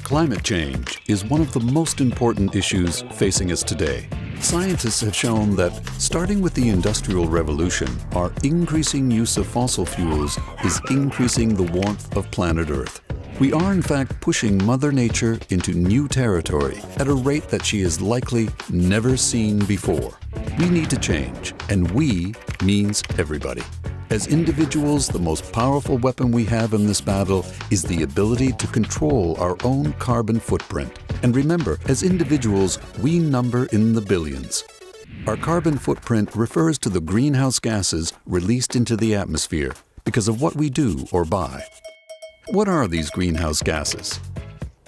Climate change is one of the most important issues facing us today. Scientists have shown that, starting with the Industrial Revolution, our increasing use of fossil fuels is increasing the warmth of planet Earth. We are in fact pushing Mother Nature into new territory at a rate that she has likely never seen before. We need to change, and we means everybody. As individuals, the most powerful weapon we have in this battle is the ability to control our own carbon footprint. And remember, as individuals, we number in the billions. Our carbon footprint refers to the greenhouse gases released into the atmosphere because of what we do or buy. What are these greenhouse gases?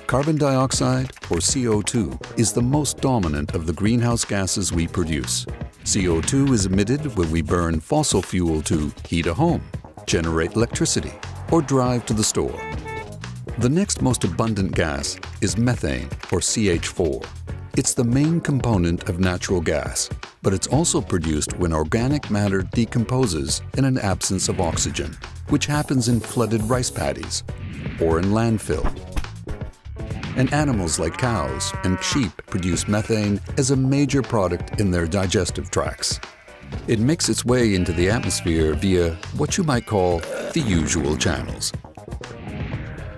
Carbon dioxide, or CO2, is the most dominant of the greenhouse gases we produce. CO2 is emitted when we burn fossil fuel to heat a home, generate electricity, or drive to the store. The next most abundant gas is methane, or CH4. It's the main component of natural gas, but it's also produced when organic matter decomposes in an absence of oxygen, which happens in flooded rice paddies or in landfill. And animals like cows and sheep produce methane as a major product in their digestive tracts. It makes its way into the atmosphere via what you might call the usual channels.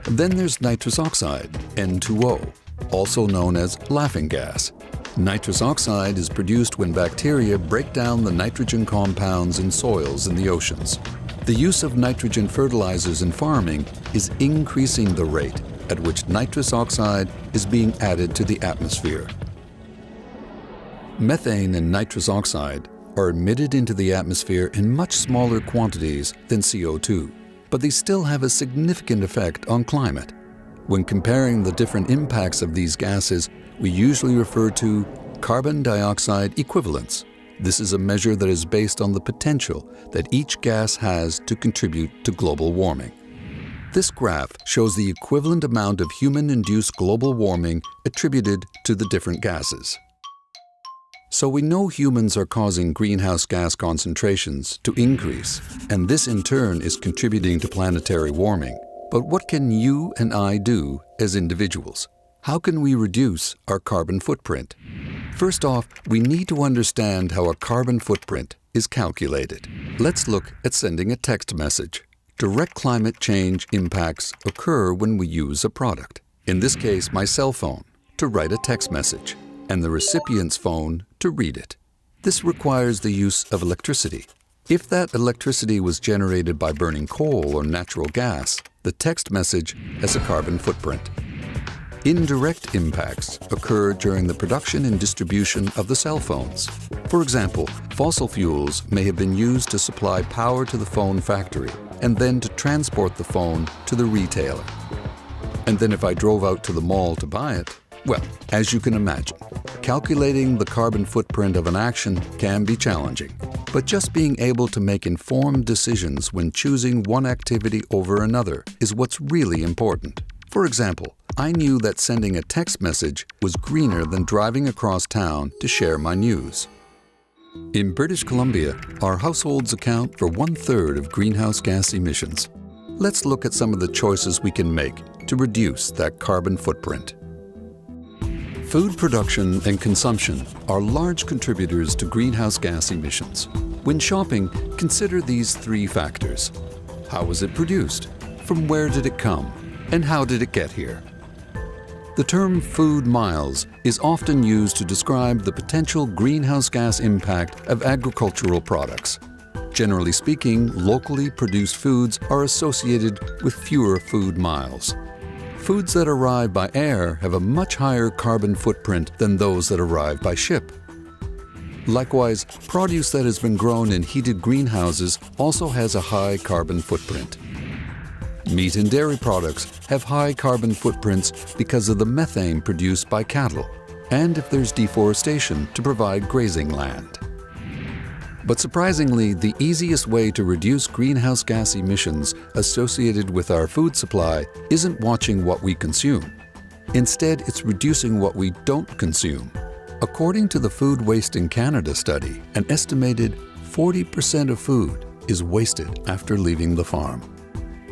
Then there's nitrous oxide, N2O, also known as laughing gas. Nitrous oxide is produced when bacteria break down the nitrogen compounds in soils in the oceans. The use of nitrogen fertilizers in farming is increasing the rate at which nitrous oxide is being added to the atmosphere. Methane and nitrous oxide are emitted into the atmosphere in much smaller quantities than CO2, but they still have a significant effect on climate. When comparing the different impacts of these gases, we usually refer to carbon dioxide equivalence. This is a measure that is based on the potential that each gas has to contribute to global warming. This graph shows the equivalent amount of human-induced global warming attributed to the different gases. So we know humans are causing greenhouse gas concentrations to increase, and this in turn is contributing to planetary warming. But what can you and I do as individuals? How can we reduce our carbon footprint? First off, we need to understand how a carbon footprint is calculated. Let's look at sending a text message. Direct climate change impacts occur when we use a product, in this case my cell phone, to write a text message, and the recipient's phone to read it. This requires the use of electricity. If that electricity was generated by burning coal or natural gas, the text message has a carbon footprint. Indirect impacts occur during the production and distribution of the cell phones. For example, fossil fuels may have been used to supply power to the phone factory and then to transport the phone to the retailer. And then if I drove out to the mall to buy it, well, as you can imagine, calculating the carbon footprint of an action can be challenging. But just being able to make informed decisions when choosing one activity over another is what's really important. For example, I knew that sending a text message was greener than driving across town to share my news. In British Columbia, our households account for 1/3 of greenhouse gas emissions. Let's look at some of the choices we can make to reduce that carbon footprint. Food production and consumption are large contributors to greenhouse gas emissions. When shopping, consider these 3 factors. How was it produced? From where did it come? And how did it get here? The term food miles is often used to describe the potential greenhouse gas impact of agricultural products. Generally speaking, locally produced foods are associated with fewer food miles. Foods that arrive by air have a much higher carbon footprint than those that arrive by ship. Likewise, produce that has been grown in heated greenhouses also has a high carbon footprint. Meat and dairy products have high carbon footprints because of the methane produced by cattle, and if there's deforestation to provide grazing land. But surprisingly, the easiest way to reduce greenhouse gas emissions associated with our food supply isn't watching what we consume. Instead, it's reducing what we don't consume. According to the Food Waste in Canada study, an estimated 40% of food is wasted after leaving the farm.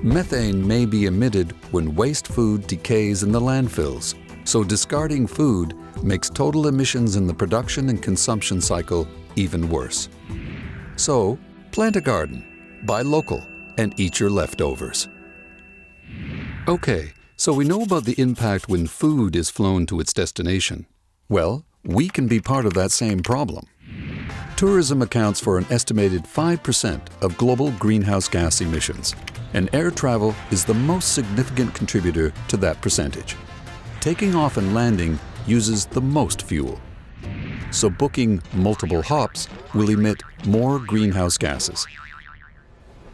Methane may be emitted when waste food decays in the landfills, so discarding food makes total emissions in the production and consumption cycle even worse. So, plant a garden, buy local, and eat your leftovers. Okay, so we know about the impact when food is flown to its destination. Well, we can be part of that same problem. Tourism accounts for an estimated 5% of global greenhouse gas emissions, and air travel is the most significant contributor to that percentage. Taking off and landing uses the most fuel, so booking multiple hops will emit more greenhouse gases.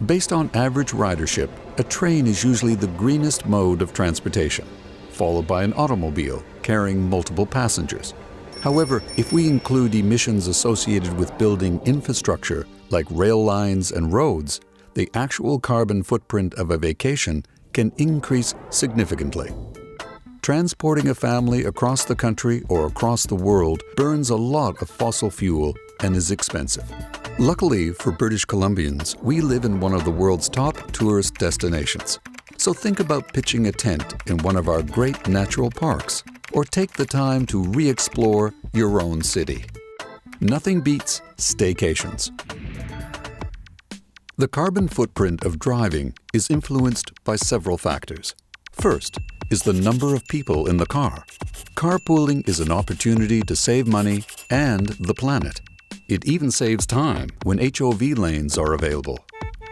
Based on average ridership, a train is usually the greenest mode of transportation, followed by an automobile carrying multiple passengers. However, if we include emissions associated with building infrastructure like rail lines and roads, the actual carbon footprint of a vacation can increase significantly. Transporting a family across the country or across the world burns a lot of fossil fuel and is expensive. Luckily for British Columbians, we live in one of the world's top tourist destinations. So think about pitching a tent in one of our great natural parks, or take the time to re-explore your own city. Nothing beats staycations. The carbon footprint of driving is influenced by several factors. First is the number of people in the car. Carpooling is an opportunity to save money and the planet. It even saves time when HOV lanes are available.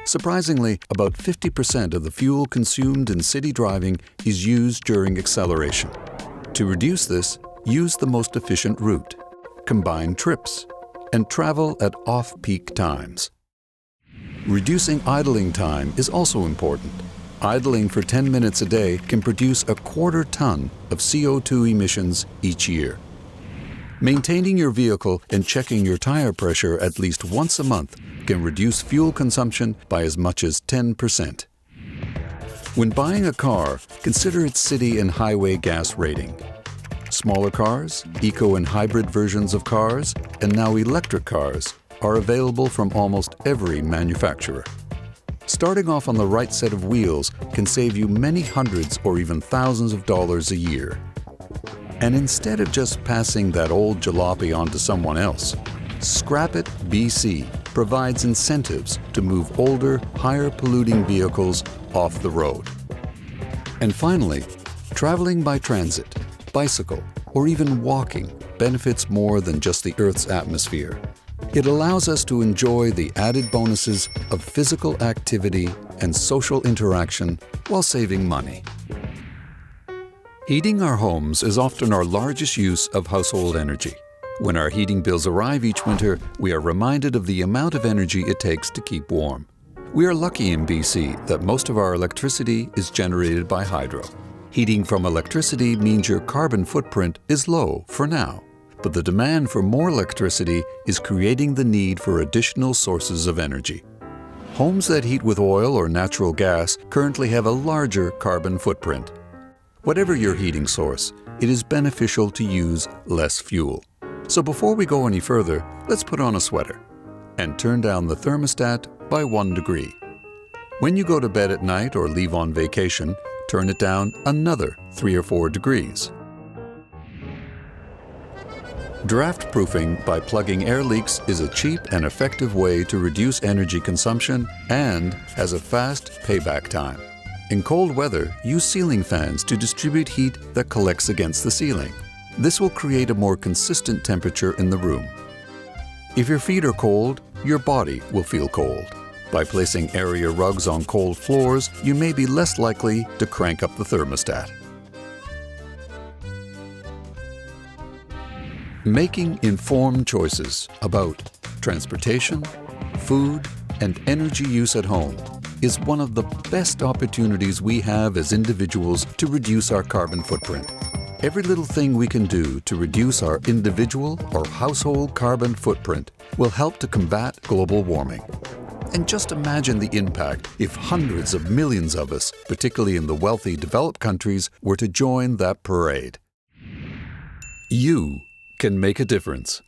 Surprisingly, about 50% of the fuel consumed in city driving is used during acceleration. To reduce this, use the most efficient route, combine trips, and travel at off-peak times. Reducing idling time is also important. Idling for 10 minutes a day can produce a quarter ton of CO2 emissions each year. Maintaining your vehicle and checking your tire pressure at least once a month can reduce fuel consumption by as much as 10%. When buying a car, consider its city and highway gas rating. Smaller cars, eco and hybrid versions of cars, and now electric cars are available from almost every manufacturer. Starting off on the right set of wheels can save you many hundreds or even thousands of dollars a year. And instead of just passing that old jalopy on to someone else, Scrap It BC provides incentives to move older, higher polluting vehicles off the road. And finally, traveling by transit, bicycle, or even walking benefits more than just the Earth's atmosphere. It allows us to enjoy the added bonuses of physical activity and social interaction while saving money. Heating our homes is often our largest use of household energy. When our heating bills arrive each winter, we are reminded of the amount of energy it takes to keep warm. We are lucky in BC that most of our electricity is generated by hydro. Heating from electricity means your carbon footprint is low for now, but the demand for more electricity is creating the need for additional sources of energy. Homes that heat with oil or natural gas currently have a larger carbon footprint. Whatever your heating source, it is beneficial to use less fuel. So before we go any further, let's put on a sweater and turn down the thermostat by 1 degree. When you go to bed at night or leave on vacation, turn it down another 3 or 4 degrees. Draft proofing by plugging air leaks is a cheap and effective way to reduce energy consumption and has a fast payback time. In cold weather, use ceiling fans to distribute heat that collects against the ceiling. This will create a more consistent temperature in the room. If your feet are cold, your body will feel cold. By placing area rugs on cold floors, you may be less likely to crank up the thermostat. Making informed choices about transportation, food, and energy use at home is one of the best opportunities we have as individuals to reduce our carbon footprint. Every little thing we can do to reduce our individual or household carbon footprint will help to combat global warming. And just imagine the impact if hundreds of millions of us, particularly in the wealthy developed countries, were to join that parade. You can make a difference.